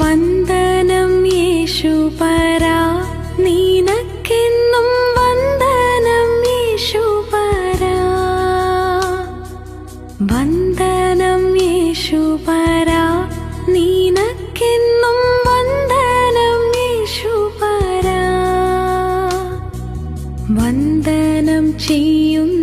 വന്ദനം യേശുപരാ, നിനക്കെന്നും വന്ദനം യേശുപരാ. വന്ദനം യേശുപരാ, നിനക്കെന്നും വന്ദനം യേശുപരാ. വന്ദനം ചെയ്യുന്നു